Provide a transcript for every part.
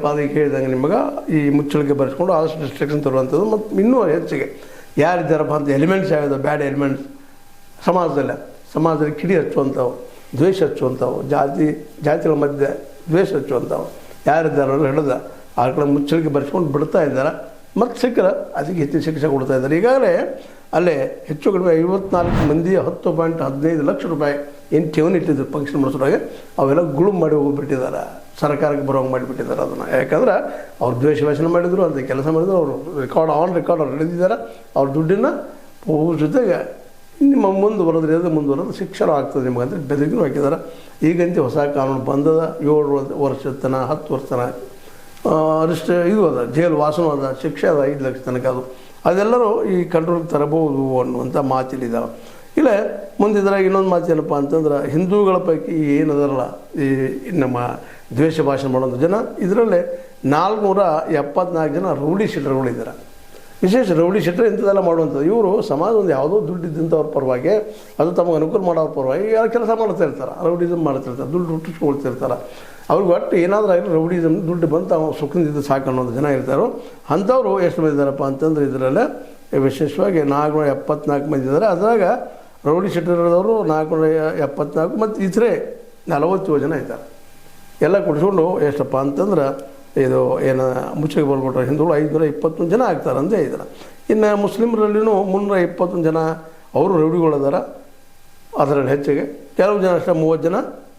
ಏನಪ್ಪ ಅದಕ್ಕೆ ಹೇಳಿದಂಗೆ ನಿಮಗೆ ಈ ಮುಚ್ಚಳಿಕೆ ಬರೆಸ್ಕೊಂಡು ಆದಷ್ಟು ರಿಸ್ಟ್ರಿಕ್ಷನ್ ತರುವಂಥದ್ದು ಮತ್ತು ಇನ್ನೂ ಹೆಚ್ಚಿಗೆ ಯಾರಿದ್ದಾರಪ್ಪ ಅಂತ ಎಲಿಮೆಂಟ್ಸ್ ಯಾವ್ದು ಬ್ಯಾಡ್ ಎಲಿಮೆಂಟ್ಸ್ ಸಮಾಜದಲ್ಲಿ ಕಿಡಿ ಹಚ್ಚುವಂಥವು, ದ್ವೇಷ ಹಚ್ಚುವಂಥವು, ಜಾತಿಗಳ ಮಧ್ಯೆ ದ್ವೇಷ ಹಚ್ಚುವಂಥವು ಯಾರಿದ್ದಾರೋ ಹಿಡಿದ ಆ ಕಡೆ ಮುಚ್ಚಳಿಕೆ ಬರೆಸ್ಕೊಂಡು ಬಿಡ್ತಾ ಇದ್ದಾರೆ. ಮತ್ತು ಸಿಕ್ಕರೆ ಅದಕ್ಕೆ ಹೆಚ್ಚಿನ ಶಿಕ್ಷೆ ಕೊಡ್ತಾ ಇದ್ದಾರೆ. ಈಗಾಗಲೇ ಅಲ್ಲೇ ಹೆಚ್ಚು ಕಡಿಮೆ 54 ಮಂದಿ 10.15 ಲಕ್ಷ ರೂಪಾಯಿ ಏನು ಠೇವಣಿ ಇಟ್ಟಿದ್ರು ಫಂಕ್ಷನ್ ಮಾಡಿಸೋದಾಗ ಅವೆಲ್ಲ ಗುಳುಮ್ ಮಾಡಿ ಹೋಗಿಬಿಟ್ಟಿದ್ದಾರೆ, ಸರ್ಕಾರಕ್ಕೆ ಬರೋಂಗೆ ಮಾಡಿಬಿಟ್ಟಿದ್ದಾರೆ ಅದನ್ನು. ಯಾಕಂದ್ರೆ ಅವ್ರು ದ್ವೇಷ ಭಾಷಣ ಮಾಡಿದರು, ಅಂತ ಕೆಲಸ ಮಾಡಿದ್ರು, ಅವರು ರೆಕಾರ್ಡ್ ಅವ್ರು ಹಿಡಿದಿದ್ದಾರೆ. ಅವ್ರ ದುಡ್ಡನ್ನು ಜೊತೆಗೆ ನಿಮ್ಮ ಮುಂದುವರೆದು ಶಿಕ್ಷಣ ಆಗ್ತದೆ ನಿಮಗಂತ ಬೆದರಿಕೆನೂ ಹಾಕಿದ್ದಾರೆ. ಈಗಂತೂ ಹೊಸ ಕಾನೂನು ಬಂದದ, 7 ವರ್ಷದ ತನಕ 10 ವರ್ಷ ತನಕ ಇದು ಅದ, ಜೈಲು ವಾಸನೂ ಅದ, ಶಿಕ್ಷೆ ಅದ 5 ಲಕ್ಷ ತನಕ. ಅದೆಲ್ಲರೂ ಈ ಕಂಟ್ರೋಲ್ಗೆ ತರಬಹುದು ಅನ್ನುವಂಥ ಮಾತಿಲ್ಲಿದ್ದಾವೆ. ಇಲ್ಲ ಮುಂದಿದ್ರಾಗ ಇನ್ನೊಂದು ಮಾತು ಏನಪ್ಪ ಅಂತಂದ್ರೆ, ಹಿಂದೂಗಳ ಪೈಕಿ ಏನದಾರಲ್ಲ ಈ ನಮ್ಮ ದ್ವೇಷ ಭಾಷಣ ಮಾಡೋಂಥ ಜನ, ಇದರಲ್ಲೇ 474 ಜನ ರೌಡಿ ಶೀಟರ್ಗಳಿದ್ದಾರೆ. ವಿಶೇಷ ರೌಡಿ ಶೀಟರ್ ಇಂಥದ್ದೆಲ್ಲ ಮಾಡುವಂಥದ್ದು. ಇವರು ಸಮಾಜ ಒಂದು ಯಾವುದೋ ದುಡ್ಡಿದ್ದಂಥವ್ರ ಪರವಾಗಿ, ಅದು ತಮಗೆ ಅನುಕೂಲ ಮಾಡೋರ ಪರವಾಗಿ ಯಾರು ಕೆಲಸ ಮಾಡ್ತಾ ಇರ್ತಾರೆ, ರೌಡಿಸಮ್ ಮಾಡ್ತಿರ್ತಾರೆ, ದುಡ್ಡು ಹುಟ್ಟಿಸ್ಕೊಳ್ತಿರ್ತಾರೆ. ಅವ್ರಿಗೆ ಒಟ್ಟು ಏನಾದರೂ ಆಗಲಿ ರೌಡಿಸಮ್ ದುಡ್ಡು ಬಂತು ಅವ್ನು ಸುಖದಿಂದ ಸಾಕು ಅನ್ನೋದು ಜನ ಇರ್ತಾರೋ ಅಂಥವ್ರು ಎಷ್ಟು ಮಂದಿ ಇದ್ದಾರಪ್ಪ ಅಂತಂದ್ರೆ ಇದರಲ್ಲೇ ವಿಶೇಷವಾಗಿ 474 ಮಂದಿ ಇದ್ದಾರೆ. ಅದರಾಗ ರೌಡಿ ಶೀಟರ್ದವರು 474 ಮತ್ತು ಇತರೆ 47 ಜನ ಇದ್ದಾರೆ. ಎಲ್ಲ ಕೊಡಿಸ್ಕೊಂಡು ಎಷ್ಟಪ್ಪ ಅಂತಂದ್ರೆ ಇದು ಏನು ಮುಚ್ಚಿಗೆ ಬರ್ಬಿಟ್ರೆ ಹಿಂದೂಗಳು 521 ಜನ ಆಗ್ತಾರಂತೆ ಇದ್ದಾರೆ. ಇನ್ನು ಮುಸ್ಲಿಮರಲ್ಲಿನೂ 321 ಜನ ಅವರು ರೌಡಿಗಳಿದ್ದಾರೆ. ಅದರಲ್ಲಿ ಹೆಚ್ಚಿಗೆ ಕೆಲವು ಜನ ಅಷ್ಟೇ 30 ಜನ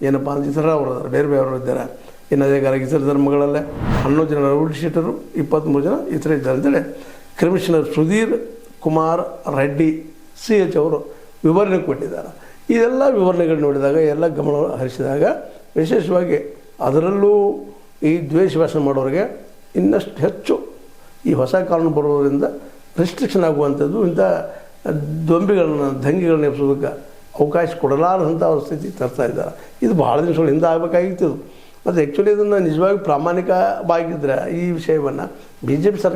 ಏನಪ್ಪ ಅಂದ್ರೆ ಇತರ ಅವರು ಇದ್ದಾರೆ, ಬೇರೆ ಬೇರೆಯವರು ಇದ್ದಾರೆ. ಇನ್ನು ಅದೇ ಇತರ ಧರ್ಮಗಳಲ್ಲೇ 11 ಜನ ರೌಡಿ ಶೀಟರು, 23 ಜನ ಇತರ ಇದ್ದಾರೆ ಅಂತೇಳಿ ಕಮಿಷನರ್ ಸುಧೀರ್ ಕುಮಾರ್ ರೆಡ್ಡಿ CH ಅವರು ವಿವರಣೆ ಕೊಟ್ಟಿದ್ದಾರೆ. ಇದೆಲ್ಲ ವಿವರಣೆಗಳು ನೋಡಿದಾಗ ಎಲ್ಲ ಗಮನ ಹರಿಸಿದಾಗ ವಿಶೇಷವಾಗಿ ಅದರಲ್ಲೂ ಈ ದ್ವೇಷ ಭಾಷಣ ಮಾಡೋರಿಗೆ ಇನ್ನಷ್ಟು ಹೆಚ್ಚು ಈ ಹೊಸ ಕಾನೂನು ಬರೋದರಿಂದ ರಿಸ್ಟ್ರಿಕ್ಷನ್ ಆಗುವಂಥದ್ದು, ಇಂಥ ದಂಗೆಗಳನ್ನ ಎಬ್ಸೋದಕ್ಕೆ ಅವಕಾಶ ಕೊಡಲಾರದಂಥ ಸ್ಥಿತಿ ತರ್ತಾ ಇದ್ದಾರೆ. ಇದು ಭಾಳ ದಿವಸಗಳ ಹಿಂದೆ ಆಗಬೇಕಾಗಿತ್ತು. ಮತ್ತು ಆ್ಯಕ್ಚುಲಿ ಇದನ್ನು ನಿಜವಾಗಿ ಪ್ರಾಮಾಣಿಕವಾಗಿದ್ದರೆ ಈ ವಿಷಯವನ್ನು BJP ಸರ್ಕಾರ